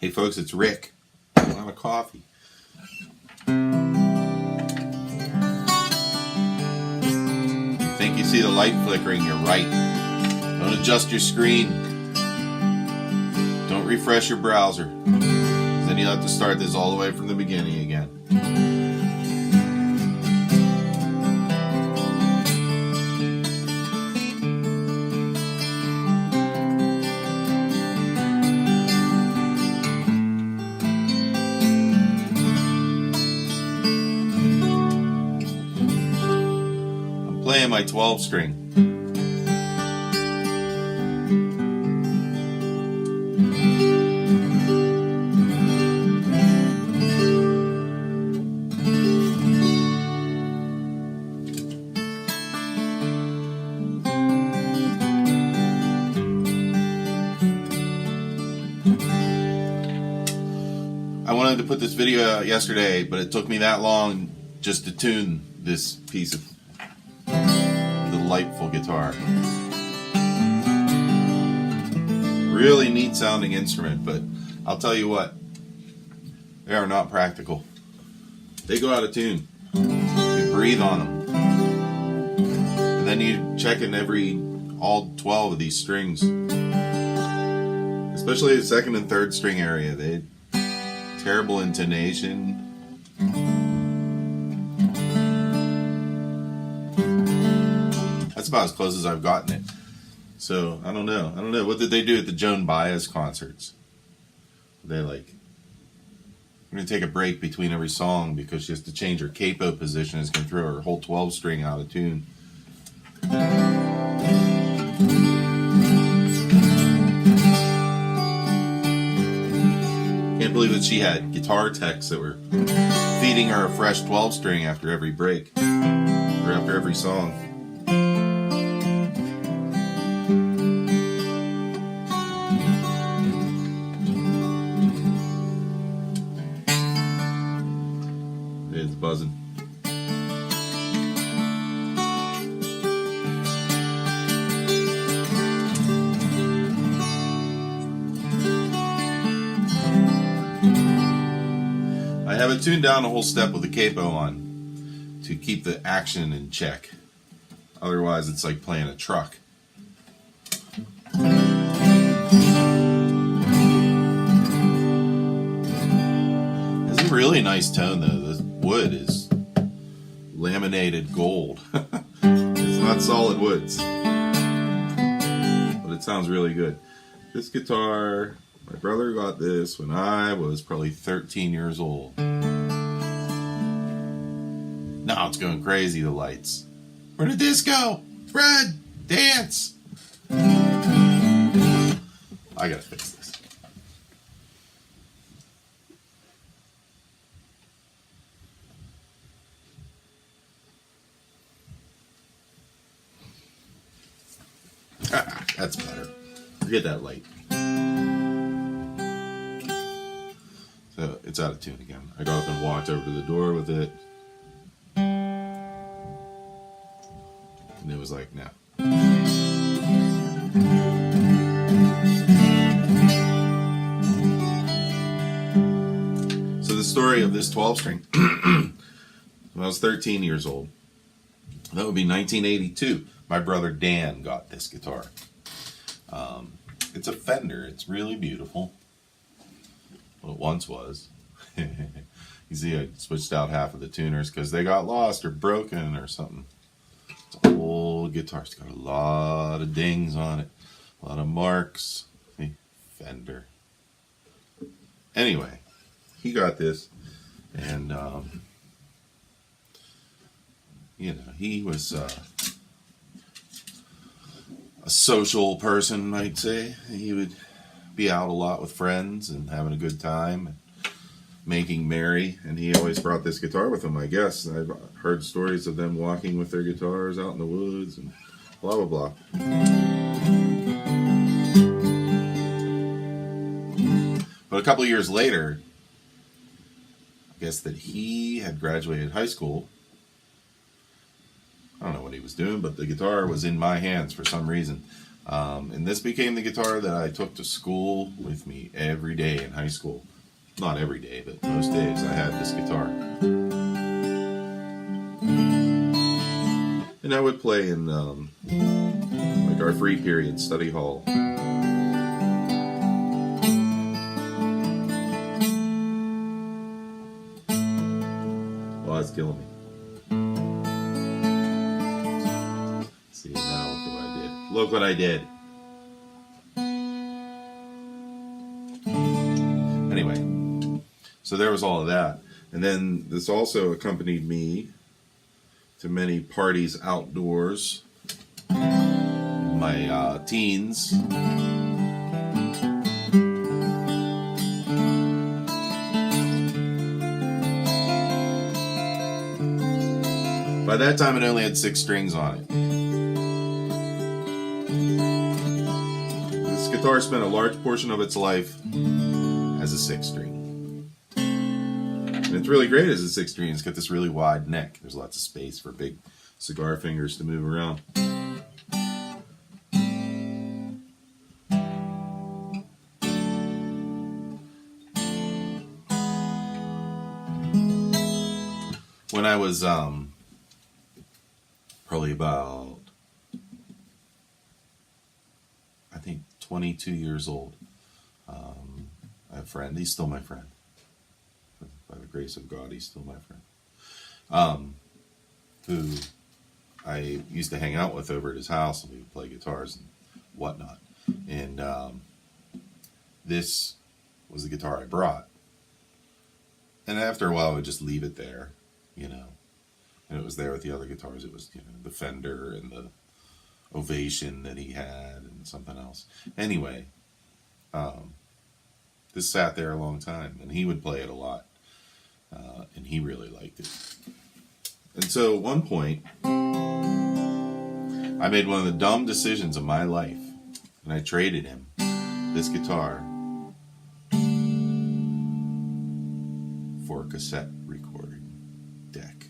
Hey folks, it's Rick. I want a coffee. You think you see the light flickering, you're right. Don't adjust your screen. Don't refresh your browser. Then you'll have to start this all the way from the beginning again. Playing my 12 string. I wanted to put this video out yesterday, but it took me that long just to tune this piece of delightful guitar. Really neat sounding instrument, but I'll tell you what, they are not practical. They go out of tune. You breathe on them. And then you check in all 12 of these strings. Especially the second and third string area. They terrible intonation. That's about as close as I've gotten it. So, I don't know. What did they do at the Joan Baez concerts? They we're going to take a break between every song because she has to change her capo position. It's going to throw her whole 12 string out of tune. Can't believe that she had guitar techs that were feeding her a fresh 12 string after every break. Or after every song. It's buzzing. I have it tuned down a whole step with the capo on to keep the action in check. Otherwise, it's like playing a truck. It's a really nice tone, though. The wood is laminated gold. It's not solid woods, but it sounds really good. This guitar, my brother got this when I was probably 13 years old. Now it's going crazy, the lights. We're in a disco! Fred! Dance! I gotta fix this. That's better. Forget that light. So it's out of tune again. I got up and walked over to the door with it. And it was like, no. So the story of this 12 string, when I was 13 years old, that would be 1982. My brother Dan got this guitar. It's a Fender. It's really beautiful. Well, it once was. You see, I switched out half of the tuners because they got lost or broken or something. It's a whole guitar. It's got a lot of dings on it. A lot of marks. See? Fender. Anyway, he got this. And, he was a social person, I'd say. He would be out a lot with friends and having a good time and making merry, and he always brought this guitar with him, I guess. I've heard stories of them walking with their guitars out in the woods and blah blah blah. But a couple of years later, I guess that he had graduated high school. I don't know what he was doing, but the guitar was in my hands for some reason. And this became the guitar that I took to school with me every day in high school. Not every day, but most days I had this guitar. And I would play in like our free period study hall. Well, it's killing me. See, now look what I did. Look what I did. Anyway, so there was all of that. And then this also accompanied me to many parties outdoors in my teens. By that time, it only had 6 strings on it. This guitar spent a large portion of its life as a 6-string. And it's really great as a 6-string. It's got this really wide neck. There's lots of space for big cigar fingers to move around. When I was probably about, I think, 22 years old, I have a friend. He's still my friend. By the grace of God, he's still my friend. Who I used to hang out with over at his house, and we would play guitars and whatnot. And this was the guitar I brought. And after a while, I would just leave it there, you know. And it was there with the other guitars. It was, you know, the Fender and the Ovation that he had and something else. Anyway, this sat there a long time, and he would play it a lot. And he really liked it. And so at one point, I made one of the dumb decisions of my life, and I traded him this guitar for a cassette recording deck.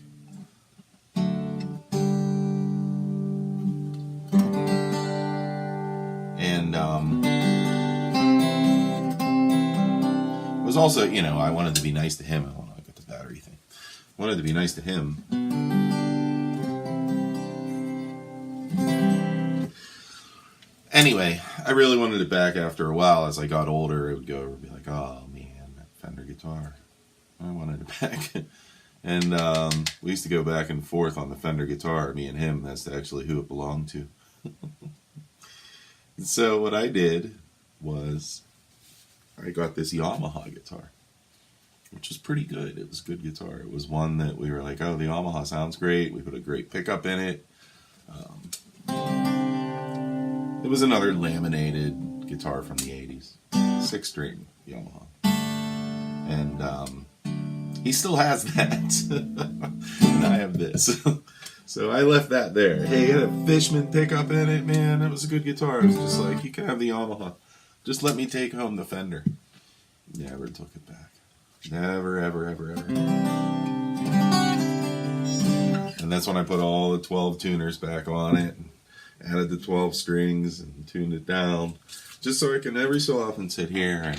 And it was also, you know, I wanted to be nice to him. I got the battery thing. I wanted to be nice to him. Anyway, I really wanted it back after a while. As I got older, it would go and be like, oh man, that Fender guitar. I wanted it back. And we used to go back and forth on the Fender guitar, me and him, as to actually who it belonged to. So what I did was I got this Yamaha guitar, which was pretty good. It was a good guitar. It was one that we were like, oh, the Yamaha sounds great. We put a great pickup in it. It was another laminated guitar from the 80s. 6-string Yamaha. And he still has that. And I have this. So I left that there. Hey, it had a Fishman pickup in it, man. It was a good guitar. It was just like, you can have the Yamaha. Just let me take home the Fender. Never took it back. Never, ever, ever, ever. And that's when I put all the 12 tuners back on it. And added the 12 strings and tuned it down. Just so I can every so often sit here and...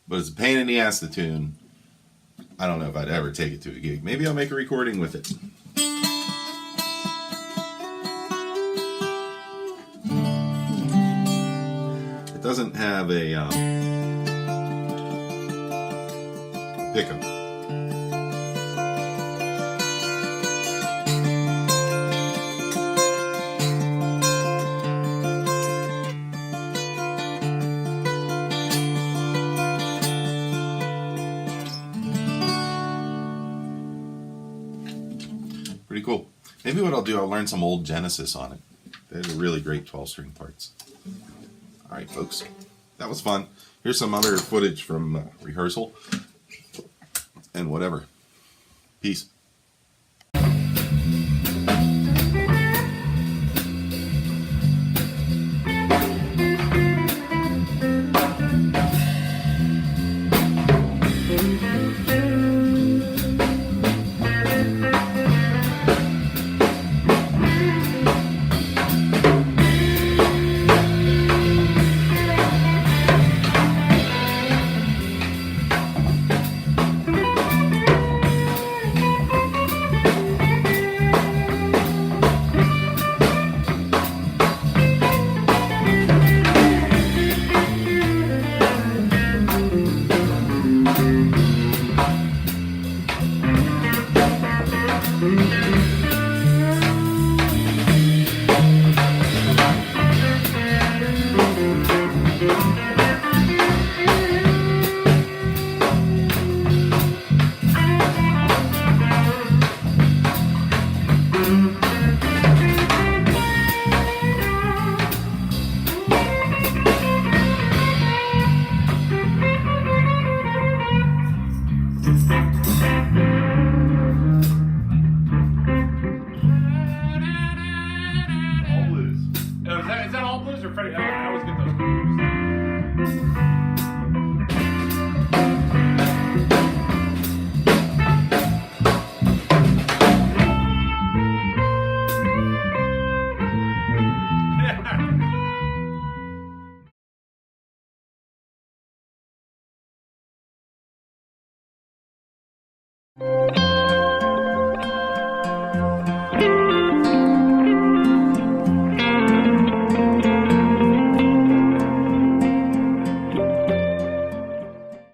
But it's a pain in the ass to tune. I don't know if I'd ever take it to a gig. Maybe I'll make a recording with it. It doesn't have a pickup. Pretty cool. Maybe what I'll do, I'll learn some old Genesis on it. They have really great 12-string parts. All right, folks. That was fun. Here's some other footage from rehearsal and whatever. Peace.